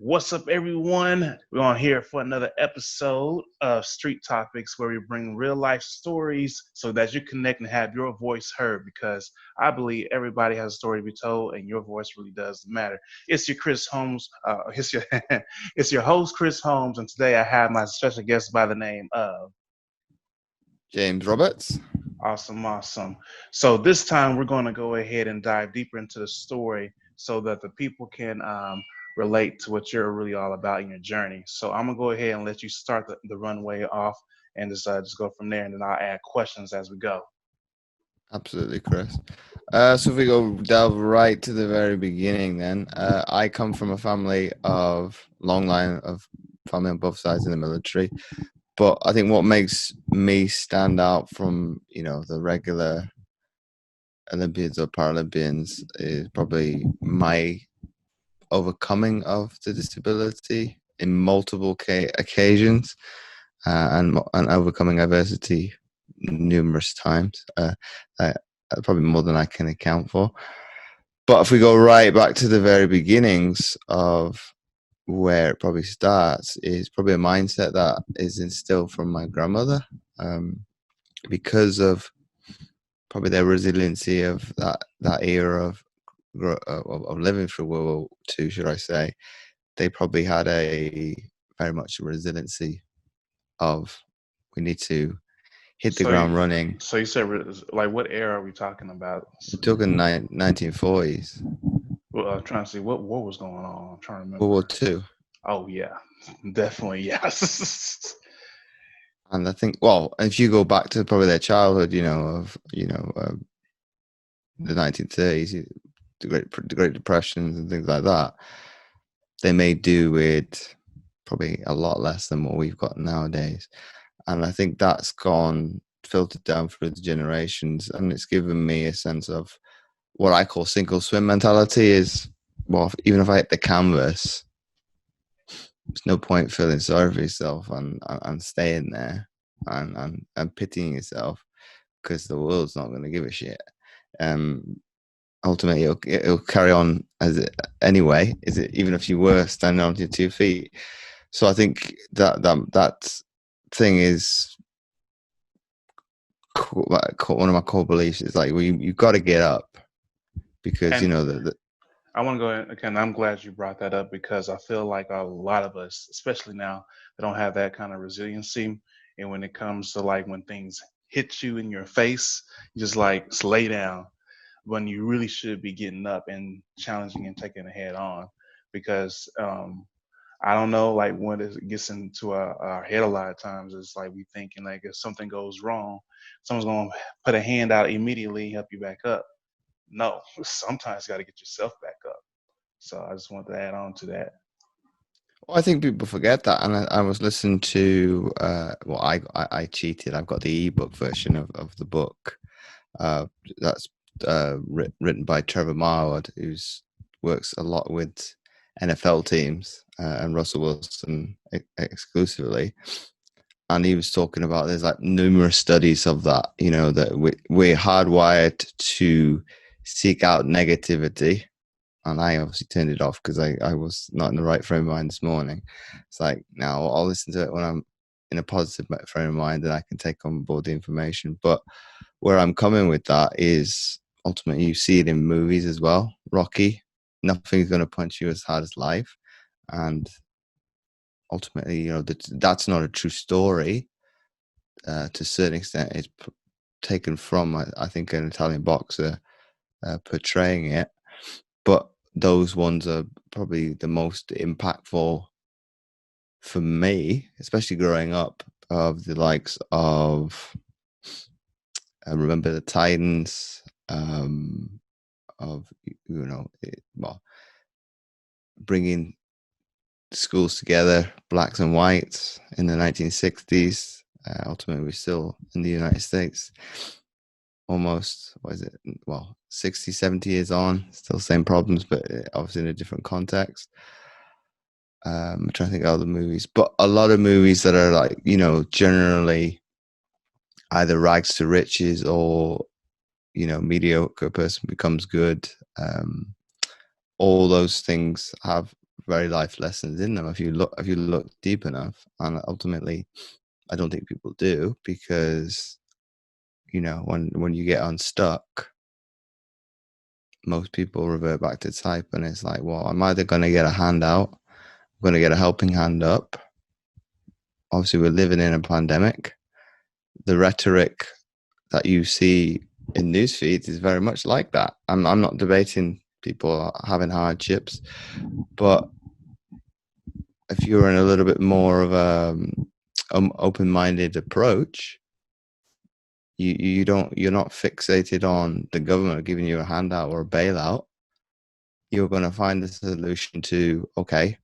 What's up, everyone? We're on here for another episode of Street Topics, where we bring real life stories so that you connect and have your voice heard. Because I believe everybody has a story to be told, and your voice really does matter. It's your Chris Holmes. It's your it's your host, Chris Holmes, and today I have my special guest by the name of James Roberts. Awesome. So this time we're going to go ahead and dive deeper into the story so that the people can relate to what you're really all about in your journey. So I'm gonna go ahead and let you start the runway off and just go from there, and then I'll add questions as we go. Absolutely, Chris. So if we go delve right to the very beginning, then I come from a family of long line of family on both sides in the military. But I think what makes me stand out from the regular Olympians or Paralympians is probably my overcoming of the disability in multiple occasions and overcoming adversity numerous times, probably more than I can account for. But if we go right back to the very beginnings of where it probably starts, is probably a mindset that is instilled from my grandmother, because of probably their resiliency of that era of living through World War II, should I say. They probably had a very much a resiliency of, we need to hit the So, ground running. so you said, like, what era are we talking about? We're talking 1940s, Well, I'm trying to see what was going on. I'm trying to World War remember. Two. Oh yeah, definitely yes. And I think, well, if you go back to probably their childhood, the 1930s, the Great Depressions and things like that, they may do with probably a lot less than what we've got nowadays. And I think that's gone filtered down through the generations, and it's given me a sense of what I call sink or swim mentality. Is, well, even if I hit the canvas, there's no point feeling sorry for yourself and staying there and pitying yourself, because the world's not going to give a shit. Ultimately, it'll carry on as it anyway. Is it, even if you were standing on your 2 feet? So I think that thing is one of my core beliefs. Is like, well, you got to get up, because And the I want to go ahead, again. I'm glad you brought that up because I feel like a lot of us, especially now, they don't have that kind of resiliency. And when it comes to like when things hit you in your face, you just like lay down when you really should be getting up and challenging and taking it head on. Because I don't know, like when it gets into our head a lot of times, it's like we thinking like if something goes wrong, someone's gonna put a hand out immediately and help you back up. No, sometimes you got to get yourself back up. So I just wanted to add on to that. well, I think people forget that. And I was listening to, well, I cheated. I've got the ebook version of the book. That's written by Trevor Marwood, who's works a lot with NFL teams, and Russell Wilson exclusively. And he was talking about, there's like numerous studies of that, that we're hardwired to seek out negativity. And I obviously turned it off because I was not in the right frame of mind this morning. It's like, now I'll listen to it when I'm in a positive frame of mind, and I can take on board the information. But where I'm coming with that is, ultimately, you see it in movies as well. Rocky, nothing's going to punch you as hard as life. And ultimately, that's not a true story. To a certain extent, it's taken from, I think, an Italian boxer portraying it. But those ones are probably the most impactful for me, especially growing up, of the likes of Remember the Titans, of well, bringing schools together, blacks and whites, in the 1960s. Ultimately, we're still in the United States, almost, what is it, well, 60, 70 years on, still same problems, but obviously in a different context. I'm trying to think of other movies, but a lot of movies that are like, generally either rags to riches, or, mediocre person becomes good. All those things have very life lessons in them if you look deep enough. And ultimately, I don't think people do, because when you get unstuck, most people revert back to type, and it's like, well, I'm either going to get a handout, I'm going to get a helping hand up. Obviously, we're living in a pandemic. The rhetoric that you see in news feeds is very much like that. I'm not debating people having hardships, but if you're in a little bit more of a open-minded approach, you're not fixated on the government giving you a handout or a bailout. You're going to find a solution to, okay,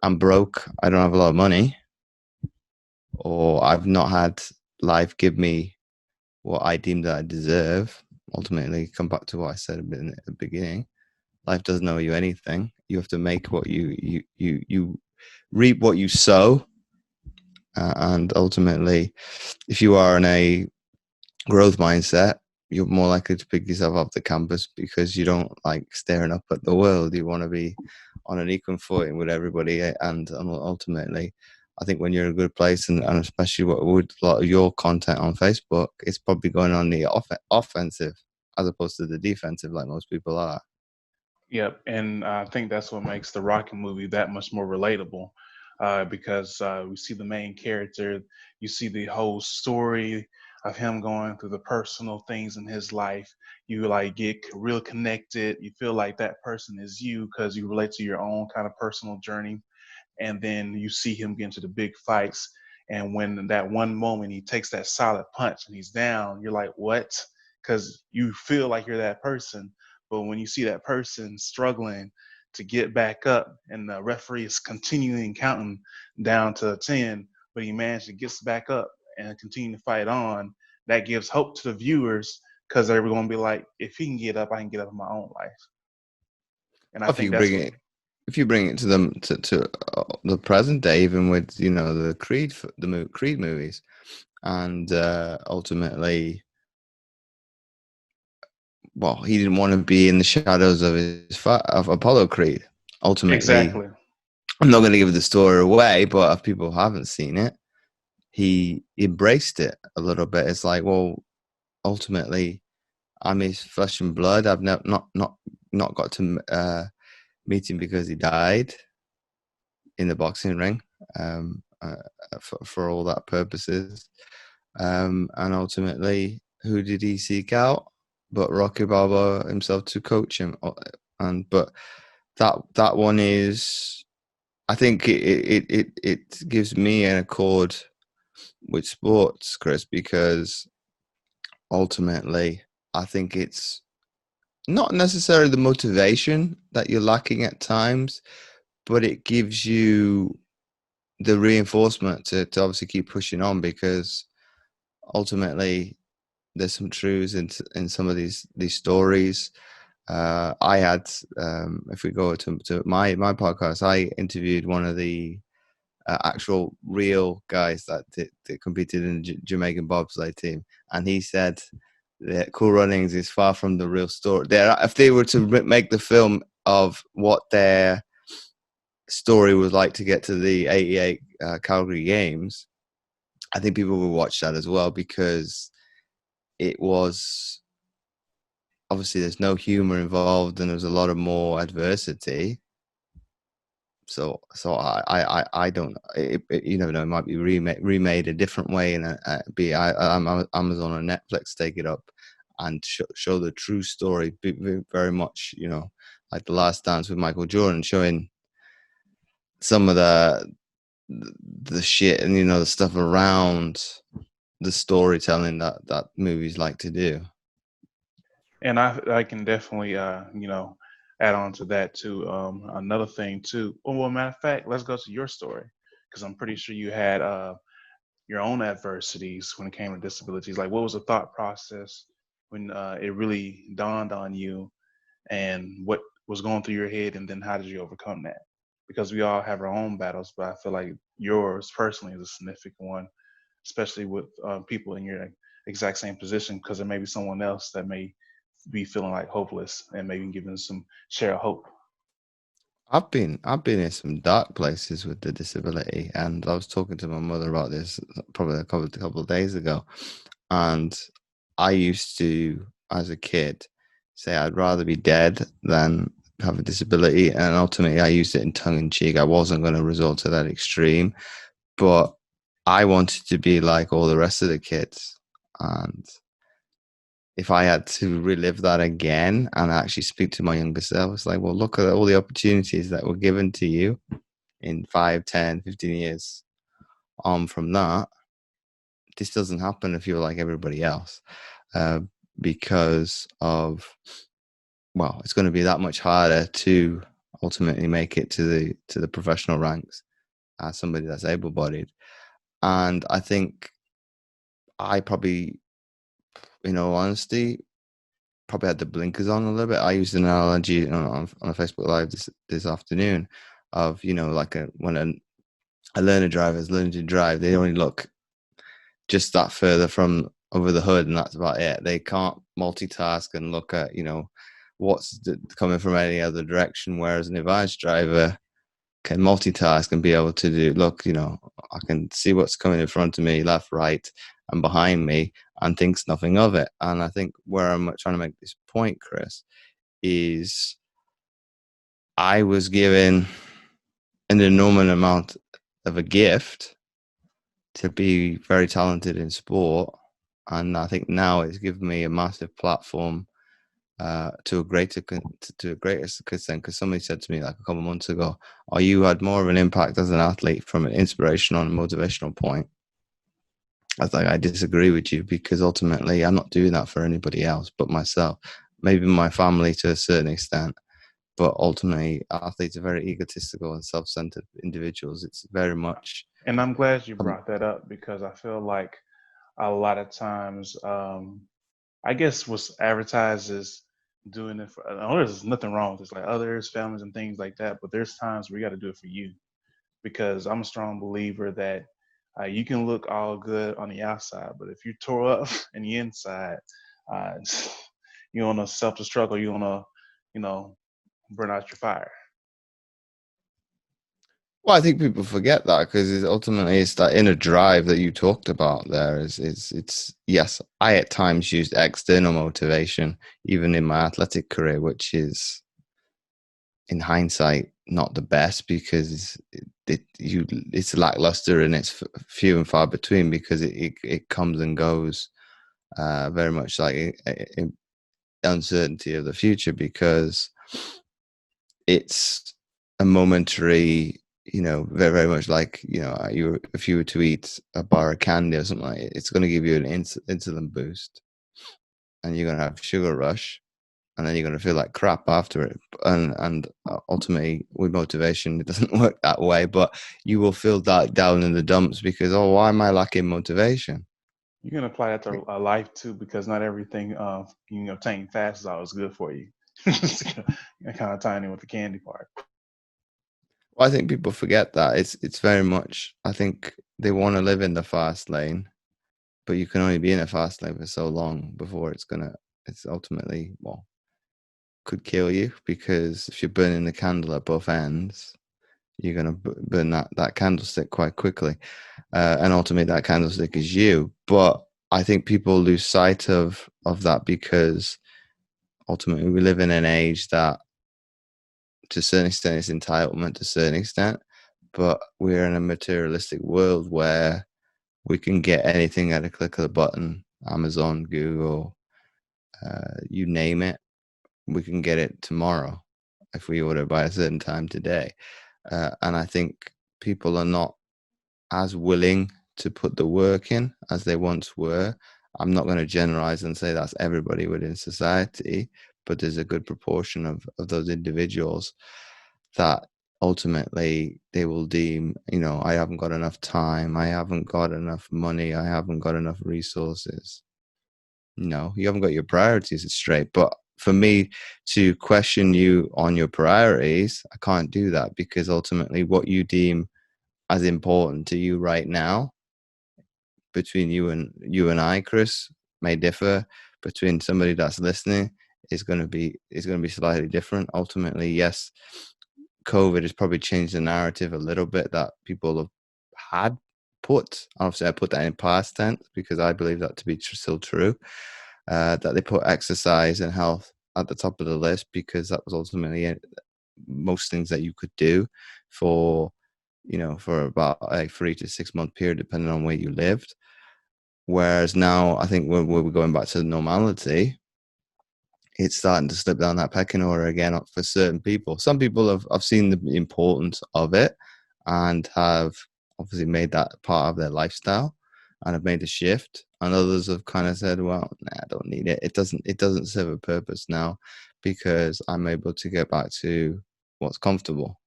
I'm broke, I don't have a lot of money, or I've not had life give me what I deem that I deserve. Ultimately, come back to what I said a bit in the beginning. Life doesn't owe you anything. You have to make what you reap what you sow, and ultimately, if you are in a growth mindset, you're more likely to pick yourself off the campus, because you don't like staring up at the world. You want to be on an equal footing with everybody, and ultimately, I think when you're in a good place, and especially with a lot of your content on Facebook, it's probably going on the offensive as opposed to the defensive, like most people are. Yep, and I think that's what makes the Rocky movie that much more relatable, because we see the main character, you see the whole story of him going through the personal things in his life. You like get real connected. You feel like that person is you because you relate to your own kind of personal journey, and then you see him get into the big fights. And when that one moment he takes that solid punch and he's down, you're like, what? Because you feel like you're that person. But when you see that person struggling to get back up and the referee is continuing counting down to 10, but he managed to get back up and continue to fight on, that gives hope to the viewers because they're going to be like, if he can get up, I can get up in my own life. And I If think you that's bring what. it, if you bring it to them to the present day, even with the Creed movies, and ultimately, well, he didn't want to be in the shadows of of Apollo Creed. Ultimately, Exactly. I'm not going to give the story away, but if people haven't seen it, he embraced it a little bit. It's like, well, ultimately, I'm his flesh and blood. I've not got to meet him because he died in the boxing ring, um, uh, for all that purposes. And ultimately, who did he seek out but Rocky Balboa himself to coach him? And but that one is, I think it gives me an accord with sports, Chris, because ultimately, I think it's not necessarily the motivation that you're lacking at times, but it gives you the reinforcement to obviously keep pushing on, because ultimately there's some truths in some of these stories. I had, if we go to my podcast, I interviewed one of the actual real guys that competed in the Jamaican bobsleigh team, and he said that Cool Runnings is far from the real story. If they were to make the film of what their story was like to get to the '88 Calgary Games, I think people will watch that as well, because it was, obviously there's no humor involved and there's a lot of more adversity. So I don't, you never know, it might be remade a different way, and be Amazon or Netflix take it up and show the true story, very much, like The Last Dance with Michael Jordan, showing some of the shit and the stuff around the storytelling that movies like to do. And I can definitely add on to that too. Another thing too. Oh, well, matter of fact, let's go to your story because I'm pretty sure you had your own adversities when it came to disabilities. Like, what was the thought process when it really dawned on you, and what was going through your head, and then how did you overcome that? Because we all have our own battles, but I feel like yours personally is a significant one, especially with people in your exact same position, because there may be someone else that may be feeling like hopeless and maybe giving some share of hope. I've been in some dark places with the disability, and I was talking to my mother about this probably a couple of days ago, and I used to, as a kid, say I'd rather be dead than have a disability, and ultimately I used it in tongue in cheek. I wasn't going to resort to that extreme, but I wanted to be like all the rest of the kids, and if I had to relive that again and actually speak to my younger self, it's like, well, look at all the opportunities that were given to you in 5, 10, 15 years on from that. This doesn't happen if you're like everybody else, uh, because of, well, it's going to be that much harder to ultimately make it to the professional ranks as somebody that's able-bodied. And I think I probably, in all honesty, probably had the blinkers on a little bit. I used an analogy on a Facebook Live this afternoon of, like when a learner driver is learning to drive, they only look just that further from over the hood, and that's about it. They can't multitask and look at, what's coming from any other direction. Whereas an advanced driver can multitask and be able to do, look, I can see what's coming in front of me, left, right, and behind me, and thinks nothing of it. And I think where I'm trying to make this point, Chris, is I was given an enormous amount of a gift to be very talented in sport. And I think now it's given me a massive platform to a greater extent, because somebody said to me like a couple of months ago, "Oh, you had more of an impact as an athlete from an inspirational and motivational point." I was like, I disagree with you, because ultimately I'm not doing that for anybody else but myself, maybe my family to a certain extent. But ultimately, athletes are very egotistical and self-centered individuals. It's very much, And I'm glad you um, brought that up because I feel like a lot of times, I guess what's advertised as doing it for others, there's nothing wrong with this, like others, families, and things like that. But there's times where you got to do it for you, because I'm a strong believer that you can look all good on the outside, but if you tore up in the inside, uh, you want to self-destruct, you want to, you know, burn out your fire. well, I think people forget that, because ultimately it's that inner drive that you talked about there. It's yes, I at times used external motivation, even in my athletic career, which is in hindsight not the best, because it's lackluster and it's few and far between, because it comes and goes, very much like uncertainty of the future, because it's a momentary, very, very much like, if you were to eat a bar of candy or something, like it's going to give you an insulin boost, and you're going to have sugar rush, and then you're going to feel like crap after it. And ultimately, with motivation, it doesn't work that way, but you will feel that down in the dumps, because, oh, why am I lacking motivation? You can apply that to life too, because not everything you can obtain fast is always good for you. Kind of tying in with the candy part. Well, I think people forget that it's very much, I think they want to live in the fast lane, but you can only be in a fast lane for so long before it's ultimately, well, could kill you, because if you're burning the candle at both ends, you're going to burn that candlestick quite quickly. And ultimately that candlestick is you. But I think people lose sight of that, because ultimately we live in an age that, to a certain extent, is entitlement to a certain extent, but we're in a materialistic world where we can get anything at a click of a button. Amazon, Google, you name it, we can get it tomorrow if we order by a certain time today. And I think people are not as willing to put the work in as they once were. I'm not going to generalize and say that's everybody within society, but there's a good proportion of those individuals that ultimately they will deem, I haven't got enough time, I haven't got enough money, I haven't got enough resources. You haven't got your priorities straight. But for me to question you on your priorities, I can't do that, because ultimately what you deem as important to you right now, between you and I, Chris, may differ. Between somebody that's listening, is going to be slightly different. Ultimately, yes, COVID has probably changed the narrative a little bit that people have had put. Obviously, I put that in past tense because I believe that to be still true. That they put exercise and health at the top of the list because that was ultimately most things that you could do for, for about a 3 to 6 month period, depending on where you lived. Whereas now, I think when we're going back to normality, it's starting to slip down that pecking order again for certain people. Some people have seen the importance of it and have obviously made that part of their lifestyle and have made a shift. And others have kind of said, well, nah, I don't need it. It doesn't serve a purpose now because I'm able to get back to what's comfortable.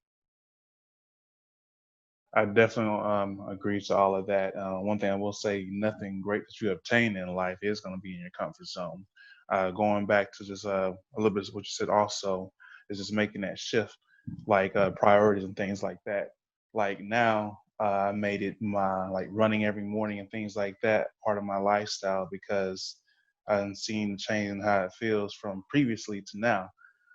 I definitely agree to all of that. One thing I will say, nothing great that you obtain in life is going to be in your comfort zone. Going back to just a little bit of what you said also is just making that shift, like priorities and things like that. Like now, I made it my like running every morning and things like that part of my lifestyle because I'm seeing the change in how it feels from previously to now.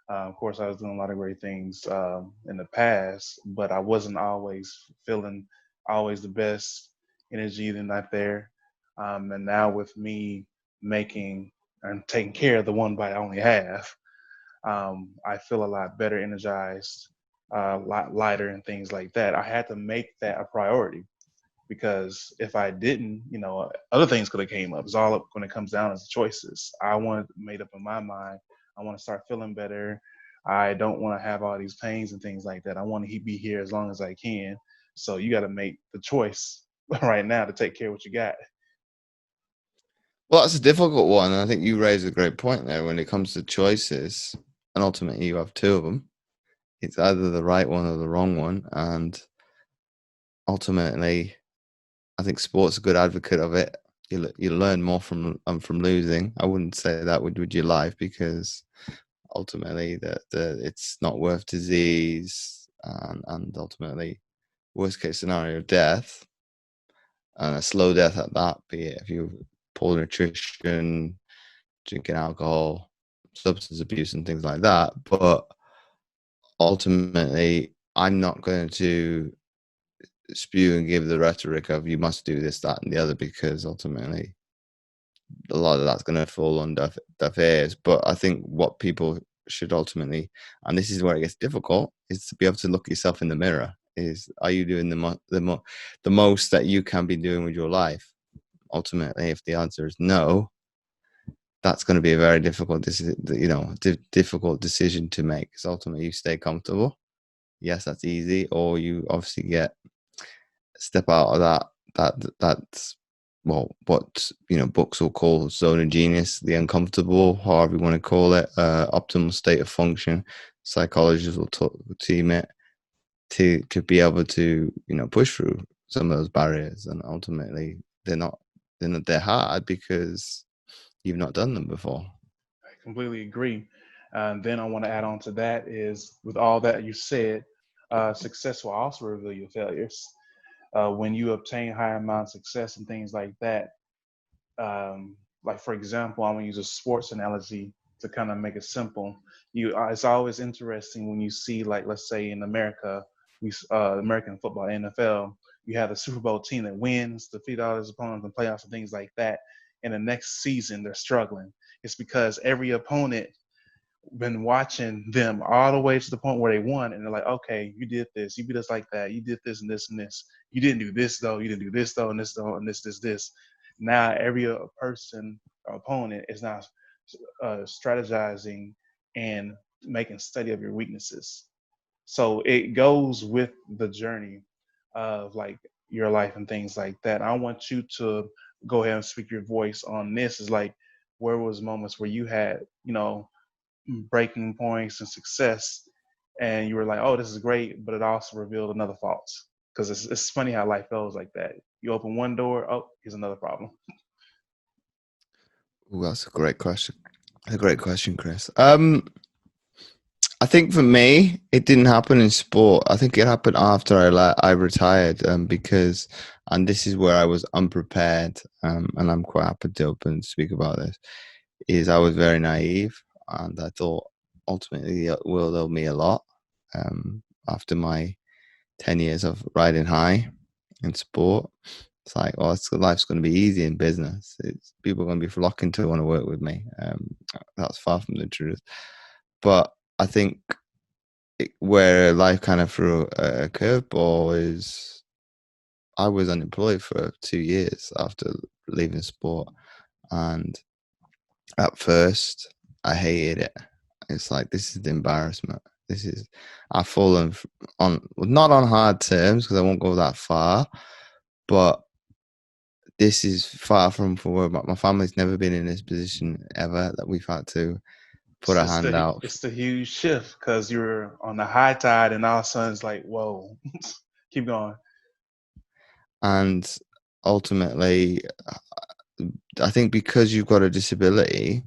Of course, I was doing a lot of great things in the past, but I wasn't always feeling always the best energy than not there. And now with me making and taking care of the one bite I only have, I feel a lot better, energized, a lot lighter, and things like that. I had to make that a priority because if I didn't, other things could have came up. It's all up when it comes down to choices. I want made up in my mind. I want to start feeling better. I don't want to have all these pains and things like that. I want to be here as long as I can. So you got to make the choice right now to take care of what you got. Well, that's a difficult one. And I think you raise a great point there when it comes to choices. And ultimately, you have two of them. It's either the right one or the wrong one. And ultimately, I think sport's a good advocate of it. You learn more from losing. I wouldn't say that with your life because ultimately the it's not worth disease and ultimately worst case scenario death and a slow death at that. Be it if you poor nutrition, drinking alcohol, substance abuse, and things like that. But ultimately, I'm not going to spew and give the rhetoric of you must do this, that, and the other because ultimately a lot of that's going to fall on deaf ears. But I think what people should ultimately, and this is where it gets difficult, is to be able to look yourself in the mirror. Is are you doing the most that you can be doing with your life? Ultimately, if the answer is no, that's going to be a very difficult, difficult decision to make. Because ultimately, you stay comfortable. Yes, that's easy, or you obviously step out of that's what books will call zone of genius, the uncomfortable, however you want to call it, optimal state of function. Psychologists will team it to be able to push through some of those barriers, and ultimately they're hard because you've not done them before. I completely agree. And then I want to add on to that is with all that you said, success will also reveal your failures. When you obtain higher amount of success and things like that, like for example, I'm gonna use a sports analogy to kind of make it simple. It's always interesting when you see, like, let's say in America, American football, NFL, you have the Super Bowl team that wins, defeat all his opponents in playoffs and things like that. And the next season, they're struggling. It's because every opponent been watching them all the way to the point where they won, and they're like, okay, you did this, you beat us like that, you did this and this and this. You didn't do this though, you didn't do this though, and this though, and this. Now every person or opponent is now strategizing and making study of your weaknesses. So it goes with the journey of like your life and things like that. I want you to go ahead and speak your voice on this. Is like, where was moments where you had, breaking points and success, and you were like, "Oh, this is great," but it also revealed another faults. Because it's funny how life goes like that. You open one door, oh, here's another problem. Ooh, that's a great question. A great question, Chris. I think for me, it didn't happen in sport. I think it happened after I retired, because, and this is where I was unprepared, and I'm quite happy to open and speak about this. Is I was very naive, and I thought ultimately it will owe me a lot. after my 10 years of riding high in sport. It's like, oh, life's going to be easy in business. People are going to be flocking to want to work with me. That's far from the truth. But I think where life kind of threw a curveball is I was unemployed for 2 years after leaving sport. And at first, I hated it. It's like, this is the embarrassment. I've fallen on, not on hard terms because I won't go that far, but this is far from where my family's never been in this position ever, that we've had to put a hand out. It's the huge shift because you're on the high tide and all of a sudden it's like, whoa, keep going. And ultimately, I think because you've got a disability,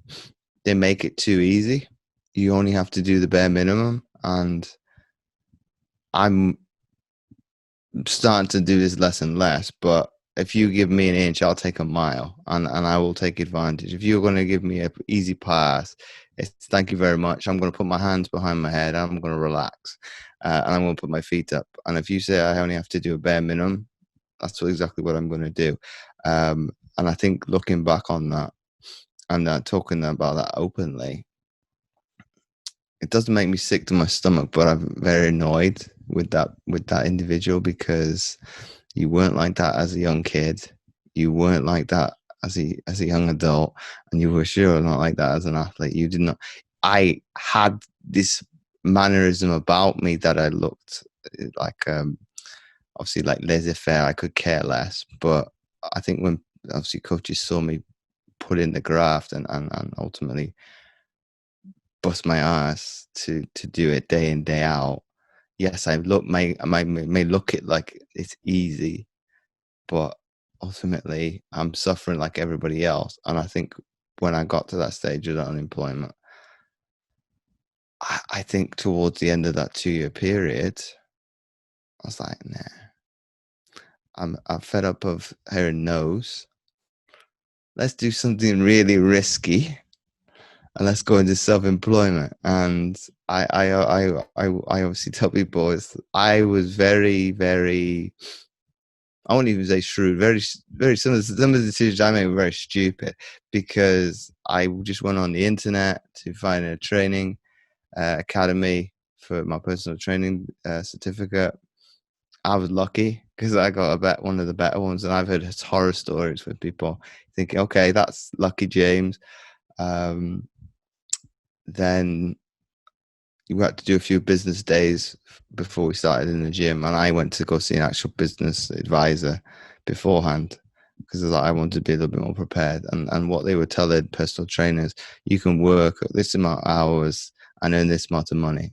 they make it too easy. You only have to do the bare minimum. And I'm starting to do this less and less, but if you give me an inch, I'll take a mile, and I will take advantage. If you're going to give me an easy pass, it's thank you very much. I'm going to put my hands behind my head. I'm going to relax, and I'm going to put my feet up. And if you say I only have to do a bare minimum, that's exactly what I'm going to do. And I think looking back on that and talking about that openly, it doesn't make me sick to my stomach, but I'm very annoyed with that individual, because you weren't like that as a young kid. You weren't like that as a young adult, and you were sure not like that as an athlete. You did not. I had this mannerism about me that I looked like, obviously, like laissez-faire. I could care less, but I think when obviously coaches saw me put in the graft and ultimately bust my ass to do it day in, day out. Yes, I may look it like it's easy, but ultimately I'm suffering like everybody else. And I think when I got to that stage of unemployment, I think towards the end of that 2-year period, I was like, nah, I'm fed up of hearing no's. Let's do something really risky, and let's go into self-employment. And I obviously tell people I was very, very, I won't even say shrewd, very, very, some of the decisions I made were very stupid, because I just went on the internet to find a training academy for my personal training certificate. I was lucky because I got one of the better ones, and I've heard horror stories with people thinking, okay, that's lucky, James. Then we had to do a few business days before we started in the gym, and I went to go see an actual business advisor beforehand, because I wanted to be a little bit more prepared. And what they were telling personal trainers, you can work this amount of hours and earn this amount of money.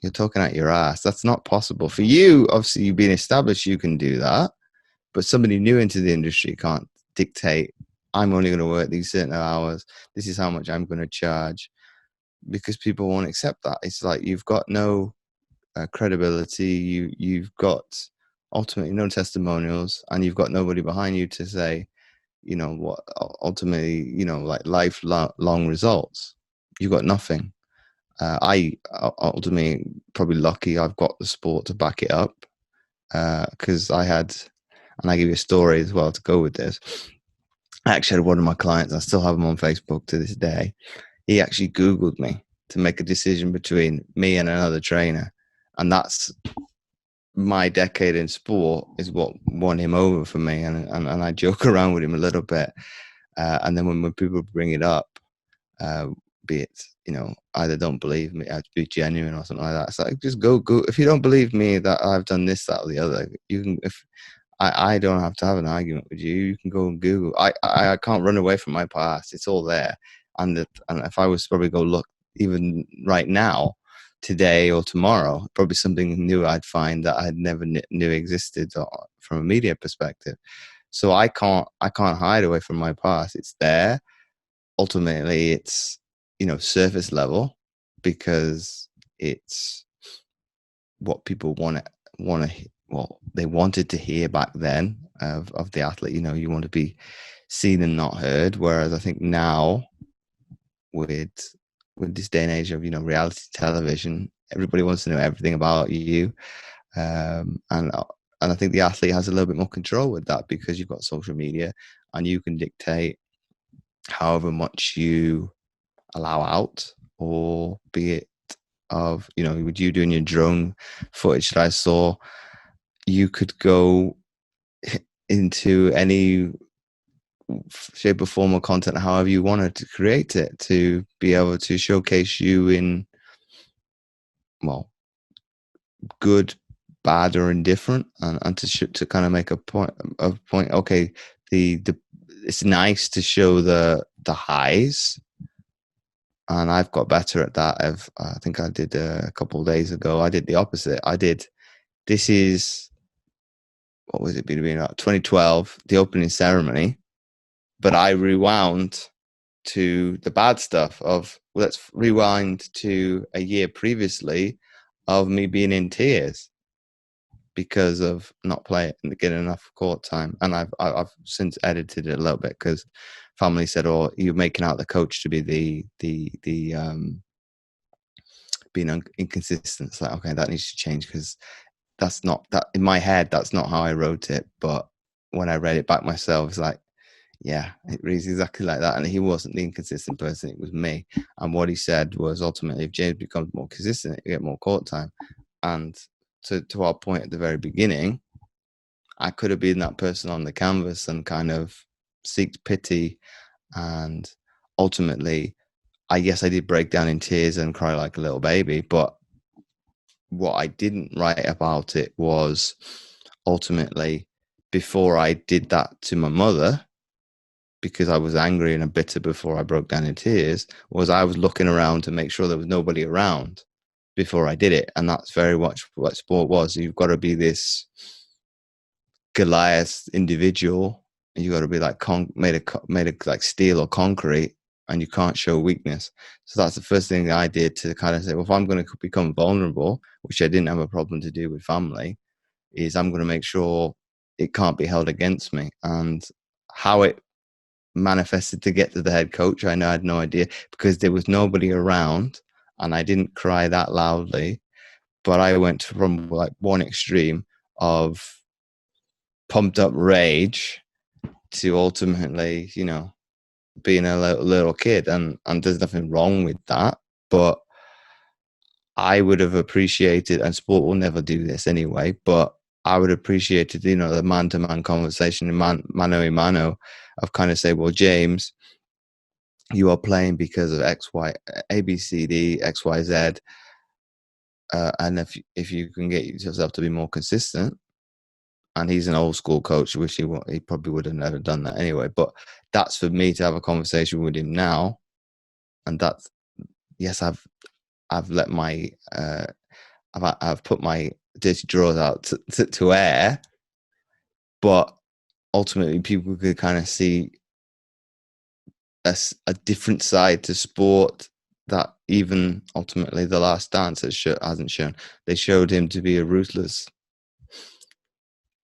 You're talking out your ass. That's not possible for you. Obviously, you've been established, you can do that, but somebody new into the industry can't dictate, I'm only going to work these certain hours, this is how much I'm going to charge, because people won't accept that. It's like you've got no credibility. You've got ultimately no testimonials, and you've got nobody behind you to say, what ultimately, like lifelong results. You've got nothing. I ultimately probably lucky I've got the sport to back it up, because I had, and I give you a story as well to go with this. I actually had one of my clients, I still have him on Facebook to this day. He actually Googled me to make a decision between me and another trainer. And that's my decade in sport is what won him over for me. And I joke around with him a little bit. And then when people bring it up, be it, either don't believe me, I have to be genuine or something like that. It's like, just go. If you don't believe me that I've done this, that, or the other, you can, if I don't have to have an argument with you. You can go and Google. I can't run away from my past. It's all there. And if I was to probably go look even right now, today or tomorrow, probably something new I'd find that I never knew existed from a media perspective. So I can't hide away from my past. It's there. Ultimately, it's surface level, because it's what people want to well, they wanted to hear back then of the athlete. You want to be seen and not heard. Whereas I think now, with this day and age of reality television, everybody wants to know everything about you. And I think the athlete has a little bit more control with that, because you've got social media and you can dictate however much you allow out, or be it of, with you doing your drone footage that I saw, you could go into any shape or form of content however you wanted to create it, to be able to showcase you in, well, good, bad, or indifferent, and to kind of make a point. Okay, the it's nice to show the highs, and I've got better at that. I think I did a couple of days ago. I did the opposite. This is, what was it, between 2012, the opening ceremony, but I rewound to the bad stuff of, let's rewind to a year previously of me being in tears because of not playing and getting enough court time. And I've since edited it a little bit, because family said, "Oh, you're making out the coach to be the being inconsistent." It's like, okay, that needs to change, because that's not that in my head. That's not how I wrote it. But when I read it back myself, it's like, yeah, it reads exactly like that. And he wasn't the inconsistent person; it was me. And what he said was, ultimately, if James becomes more consistent, you get more court time. And to our point at the very beginning, I could have been that person on the canvas and kind of seeked pity. And ultimately, I did break down in tears and cry like a little baby. But what I didn't write about it was, ultimately, before I did that to my mother, because I was angry and bitter before I broke down in tears, was I was looking around to make sure there was nobody around before I did it. And that's very much what sport was. You've got to be this Goliath individual, and you got to be like made of like steel or concrete, and you can't show weakness. So that's the first thing I did, to kind of say, well, if I'm going to become vulnerable, which I didn't have a problem to do with family, is I'm going to make sure it can't be held against me. And how it manifested to get to the head coach, I know I had no idea, because there was nobody around, and I didn't cry that loudly. But I went from like one extreme of pumped up rage to ultimately, being a little kid, and there's nothing wrong with that. But I would have appreciated, and sport will never do this anyway, but I would appreciate it, the man-to-man conversation, mano a mano, of kind of say, well, James, you are playing because of X, Y, A, B, C, D, X, Y, Z. And if you can get yourself to be more consistent, and he's an old school coach, which he probably would have never done that anyway. But that's for me to have a conversation with him now, and that's, yes, I've let my I've put my dirty drawers out to air, but ultimately people could kind of see a different side to sport that even ultimately The Last Dance hasn't shown. They showed him to be a ruthless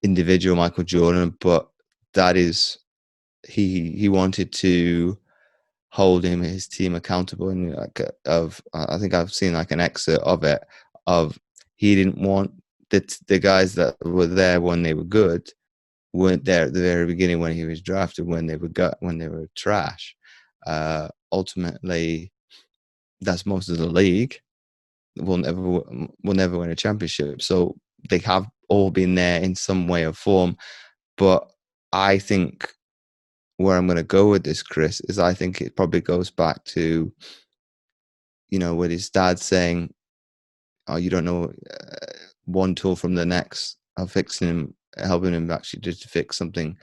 individual, Michael Jordan, but that is, he wanted to hold his team accountable. And I think I've seen like an excerpt of it, of he didn't want the guys that were there when they were good weren't there at the very beginning when he was drafted, when they were trash. Ultimately, that's most of the league. Will never win a championship. So they have all been there in some way or form. But I think where I'm going to go with this, Chris, is I think it probably goes back to, with his dad saying, "Oh, you don't know one tool from the next," of fixing him, helping him actually just to fix something,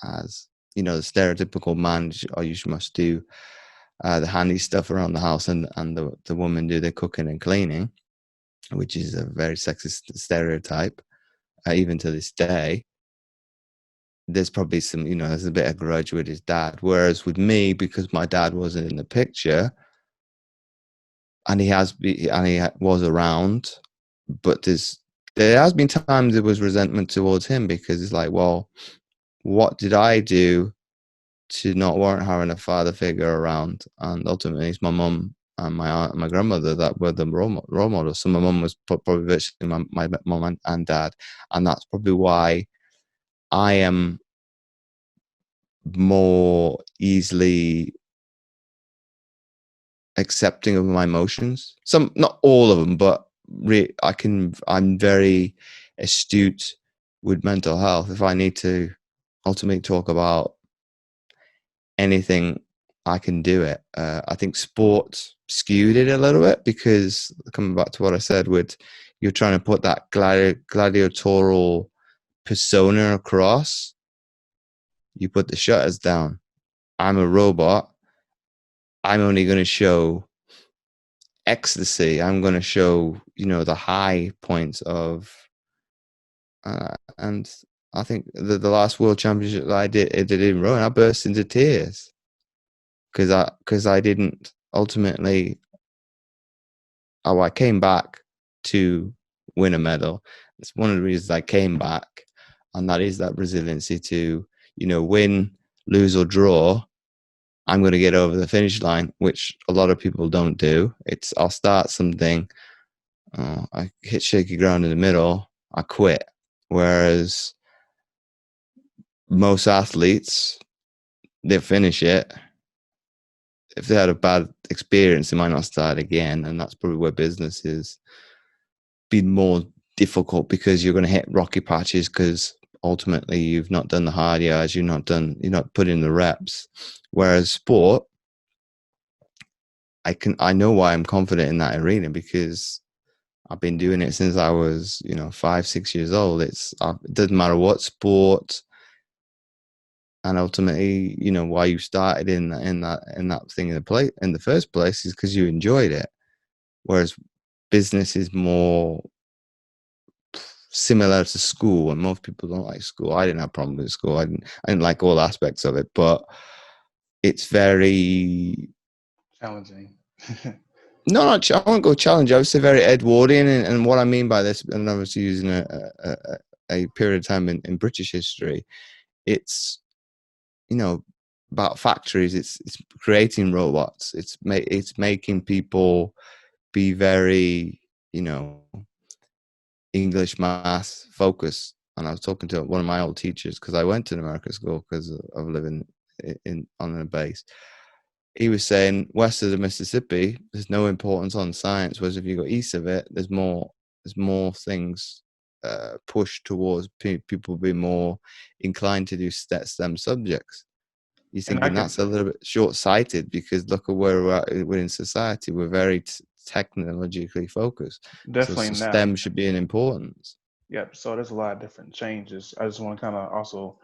as the stereotypical man, or you must do the handy stuff around the house, and the woman do the cooking and cleaning, which is a very sexist stereotype, even to this day. There's probably some, there's a bit of grudge with his dad. Whereas with me, because my dad wasn't in the picture, and he was around, but there has been times there was resentment towards him, because it's like, well, what did I do to not warrant having a father figure around? And ultimately, it's my mum and my aunt and my grandmother that were the role models. So my mum was probably virtually my mum and dad, and that's probably why I am more easily accepting of my emotions. Some, not all of them, but I'm very astute with mental health. If I need to ultimately talk about anything, I can do it. I think sport skewed it a little bit because, coming back to what I said, with you're trying to put that gladiatorial persona across, you put the shutters down. I'm a robot. I'm only going to show ecstasy. I'm going to show, the high points of, and I think the last World Championship that I did in rowing, I burst into tears because I didn't ultimately. Oh, I came back to win a medal. It's one of the reasons I came back, and that is that resiliency to, win, lose or draw. I'm going to get over the finish line, which a lot of people don't do. I'll start something, I hit shaky ground in the middle, I quit. Whereas most athletes, they finish it. If they had a bad experience, they might not start again, and that's probably where business is been more difficult, because you're going to hit rocky patches because ultimately you've not done the hard yards, you're not putting in the reps. Whereas sport, I know why I'm confident in that arena, because I've been doing it since I was 5-6 years old. It doesn't matter what sport, and ultimately why you started in that thing in the first place is because you enjoyed it. Whereas business is more similar to school, and most people don't like school. I didn't have problems with school. I didn't like all aspects of it, but it's very Challenging. no, not I won't go challenge. I would say very Edwardian, and what I mean by this, and obviously using a period of time in British history, it's about factories. It's creating robots. It's making people be very English, math focused. And I was talking to one of my old teachers, because I went to an American school because of living on a base. He was saying west of the Mississippi, there's no importance on science, whereas if you go east of it, there's more things pushed towards people being more inclined to do STEM subjects. You're And I thinking can that's a little bit short-sighted, because look at where we're in society. We're very technologically focused, so definitely not. STEM should be an importance. Yep. So there's a lot of different changes. I just want to kind of also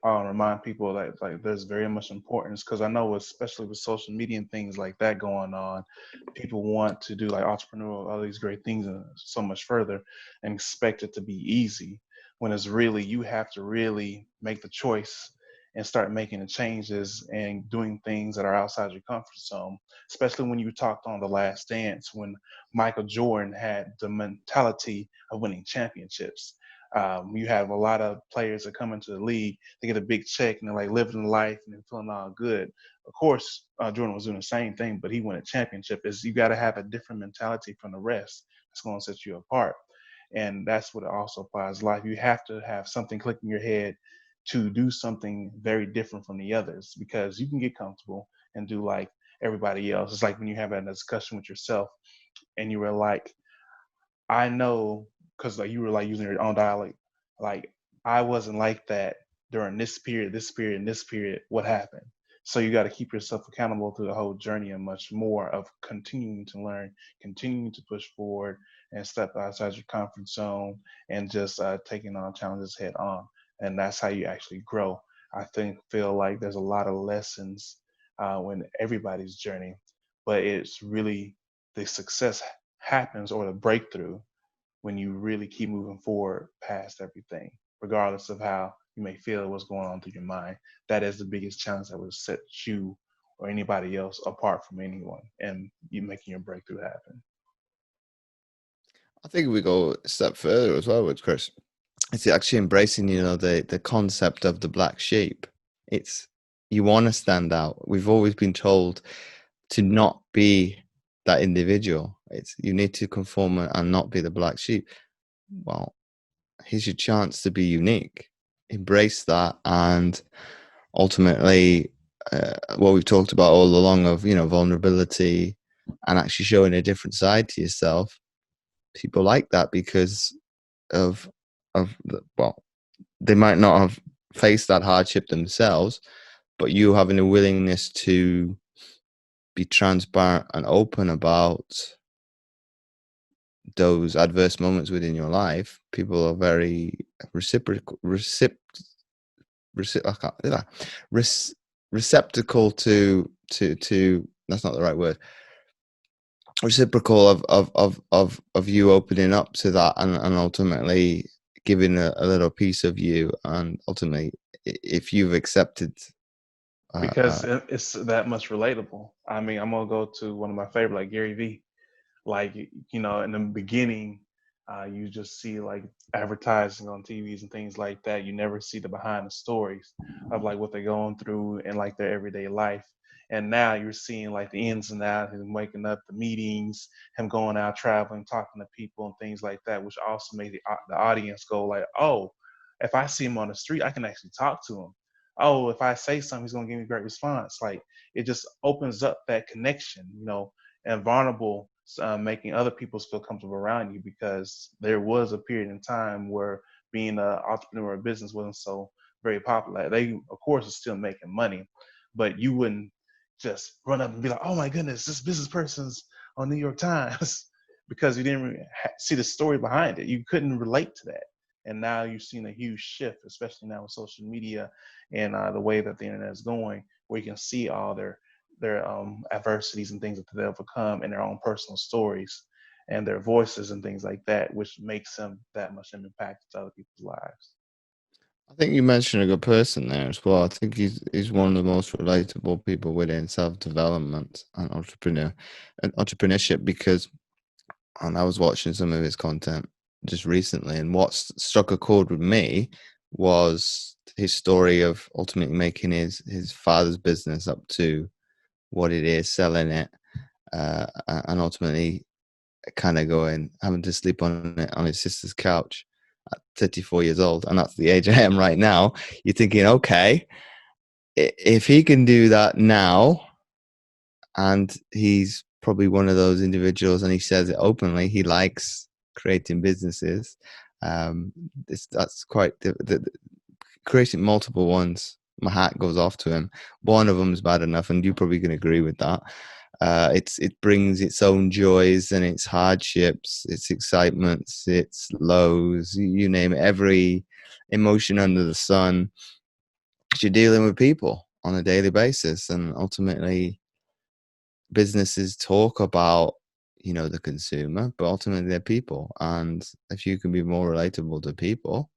remind people that like there's very much importance, because I know especially with social media and things like that going on, people want to do like entrepreneurial, all these great things and so much further, and expect it to be easy, when it's really you have to really make the choice and start making the changes and doing things that are outside your comfort zone. Especially when you talked on The Last Dance, when Michael Jordan had the mentality of winning championships. You have a lot of players that come into the league, they get a big check and they're like living life and they're feeling all good. Of course, Jordan was doing the same thing, but he won a championship. Is you got to have a different mentality from the rest. That's going to set you apart, and that's what it also applies to life. You have to have something click in your head to do something very different from the others, because you can get comfortable and do like everybody else. It's like when you have a discussion with yourself and you were like, I know, because like you were like using your own dialect, like I wasn't like that during this period, this period, and this period. What happened? So you got to keep yourself accountable through the whole journey, and much more of continuing to learn, continuing to push forward, and step outside your comfort zone, and just taking on challenges head on. And that's how you actually grow. I feel like there's a lot of lessons when everybody's journey, but it's really the success happens, or the breakthrough, when you really keep moving forward past everything, regardless of how you may feel what's going on through your mind. That is the biggest challenge that would set you or anybody else apart from anyone, and you making your breakthrough happen. I think we go a step further as well with Chris. It's actually embracing, the concept of the black sheep. It's, you want to stand out. We've always been told to not be that individual. It's you need to conform and not be the black sheep. Well, here's your chance to be unique. Embrace that, and ultimately, what we've talked about all along of vulnerability and actually showing a different side to yourself. People like that because of well, they might not have faced that hardship themselves, but you having a willingness to be transparent and open about those adverse moments within your life. People are very I can't, receptacle to that's not the right word, reciprocal of you opening up to that, and ultimately giving a little piece of you, and ultimately if you've accepted because it's that much relatable. I mean, I'm gonna go to one of my favorite, like Gary Vee. Like, in the beginning, you just see like advertising on TVs and things like that. You never see the behind the stories of like what they're going through and like their everyday life. And now you're seeing like the ins and outs, him waking up, the meetings, him going out traveling, talking to people and things like that, which also made the audience go like, oh, if I see him on the street, I can actually talk to him. Oh, if I say something, he's gonna give me a great response. Like, it just opens up that connection, and vulnerable, making other people feel comfortable around you, because there was a period in time where being an entrepreneur or business wasn't so very popular. They, of course, are still making money, but you wouldn't just run up and be like, "Oh my goodness, this business person's on New York Times," because you didn't really see the story behind it. You couldn't relate to that. And now you've seen a huge shift, especially now with social media and the way that the internet is going, where you can see all their adversities and things that they overcome in their own personal stories and their voices and things like that, which makes them that much of an impact to other people's lives. I think you mentioned a good person there as well. I think he's one of the most relatable people within self-development and entrepreneurship, because and I was watching some of his content just recently, and what struck a chord with me was his story of ultimately making his father's business up to what it is, selling it, and ultimately kind of going having to sleep on it on his sister's couch at 34 years old, and that's the age I am right now. You're thinking, okay, if he can do that now, and he's probably one of those individuals, and he says it openly, he likes creating businesses. That's quite creating multiple ones. My hat goes off to him. One of them is bad enough, and you probably can agree with that. It brings its own joys and its hardships, its excitements, its lows, you name it, every emotion under the sun. You're dealing with people on a daily basis, and ultimately businesses talk about the consumer, but ultimately they're people, and if you can be more relatable to people,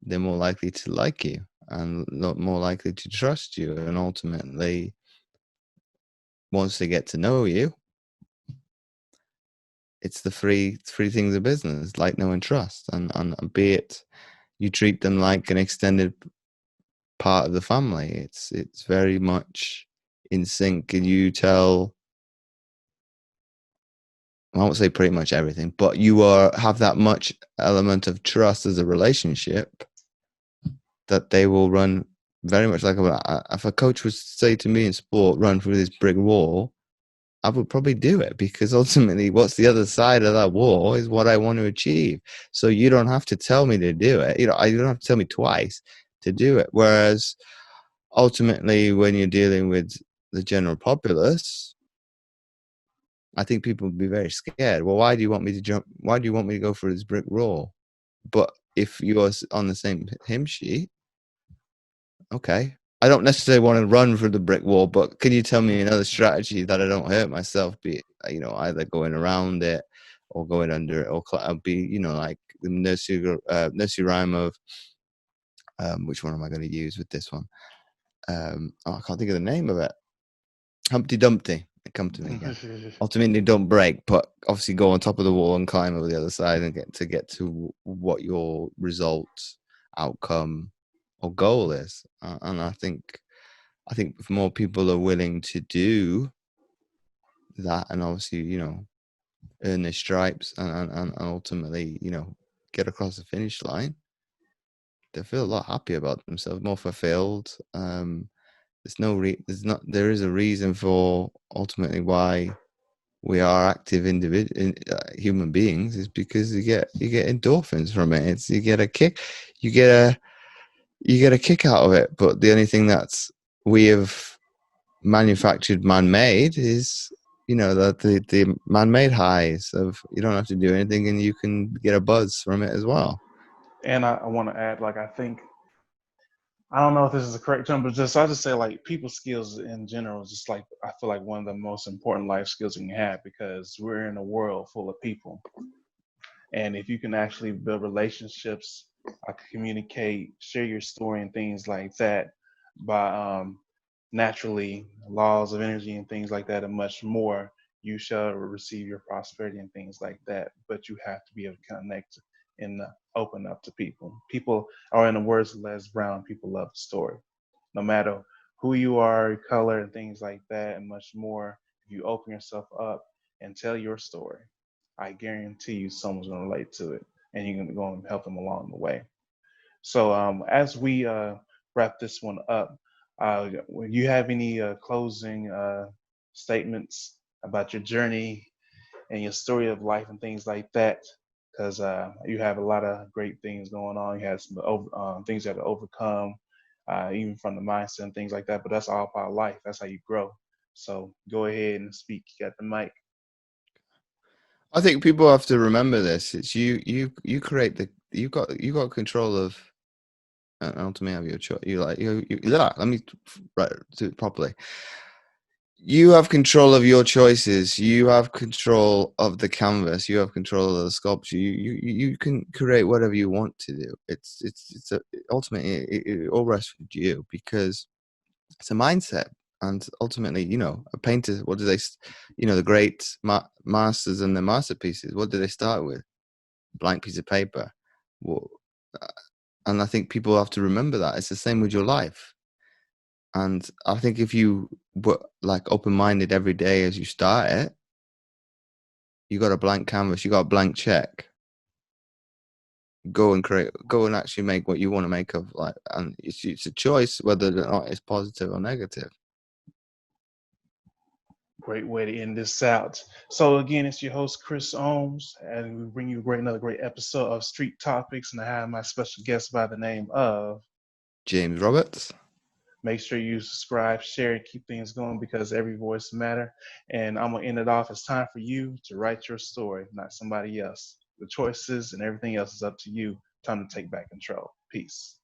they're more likely to like you and more likely to trust you, and ultimately once they get to know you, it's the three things of business: like, know, and trust. And be it you treat them like an extended part of the family, it's very much in sync, and you tell, I won't say pretty much everything, but you have that much element of trust as a relationship that they will run very much like if a coach was to say to me in sport, run through this brick wall, I would probably do it, because ultimately what's the other side of that wall is what I want to achieve. So you don't have to tell me to do it. You don't have to tell me twice to do it. Whereas ultimately when you're dealing with the general populace, I think people would be very scared. Well, why do you want me to jump? Why do you want me to go for this brick wall? But if you're on the same hymn sheet, okay. I don't necessarily want to run for the brick wall, but can you tell me another strategy that I don't hurt myself? Be it, either going around it or going under it, or be, like the nursery rhyme of which one am I going to use with this one? I can't think of the name of it. Humpty Dumpty. Come to me again. Ultimately, don't break, but obviously go on top of the wall and climb over the other side and get to what your result, outcome, or goal is. And I think if more people are willing to do that, and obviously, earn their stripes and ultimately, get across the finish line, they feel a lot happier about themselves, more fulfilled. There is a reason for ultimately why we are active human beings, is because you get endorphins from it. You get a kick, you get a kick out of it. But the only thing that's we have manufactured man-made is the man-made highs of you don't have to do anything and you can get a buzz from it as well. And I want to add, like, I think, I don't know if this is the correct term, but I just say like people skills in general is just like I feel like one of the most important life skills you can have, because we're in a world full of people. And if you can actually build relationships, communicate, share your story, and things like that, by naturally laws of energy and things like that, and much more, you shall receive your prosperity and things like that. But you have to be able to connect and open up to people. People are, in the words of Les Brown, people love the story. No matter who you are, your color, and things like that, and much more, if you open yourself up and tell your story, I guarantee you someone's going to relate to it, and you're going to go and help them along the way. So as we wrap this one up, would you have any closing statements about your journey and your story of life and things like that? Because you have a lot of great things going on. You had some things you had to overcome, even from the mindset and things like that. But that's all part of life. That's how you grow. So go ahead and speak. You got the mic. I think people have to remember this. It's you create you got control of, and ultimately have your choice. Let me do it properly. You have control of your choices. You have control of the canvas. You have control of the sculpture. You can create whatever you want to do. Ultimately it all rests with you, because it's a mindset. And ultimately, a painter, what do they, the great masters and their masterpieces, what do they start with? Blank piece of paper. Well, and I think people have to remember that. It's the same with your life. And I think if you were like open-minded every day as you start it, you got a blank canvas, you got a blank check. Go and actually make what you want to make of like, and it's a choice whether or not it's positive or negative. Great way to end this out. So again, it's your host Chris Ohms, and we bring you another great episode of Street Topics, and I have my special guest by the name of James Roberts. Make sure you subscribe, share, and keep things going, because every voice matter. And I'm gonna end it off. It's time for you to write your story, not somebody else. The choices and everything else is up to you. Time to take back control. Peace.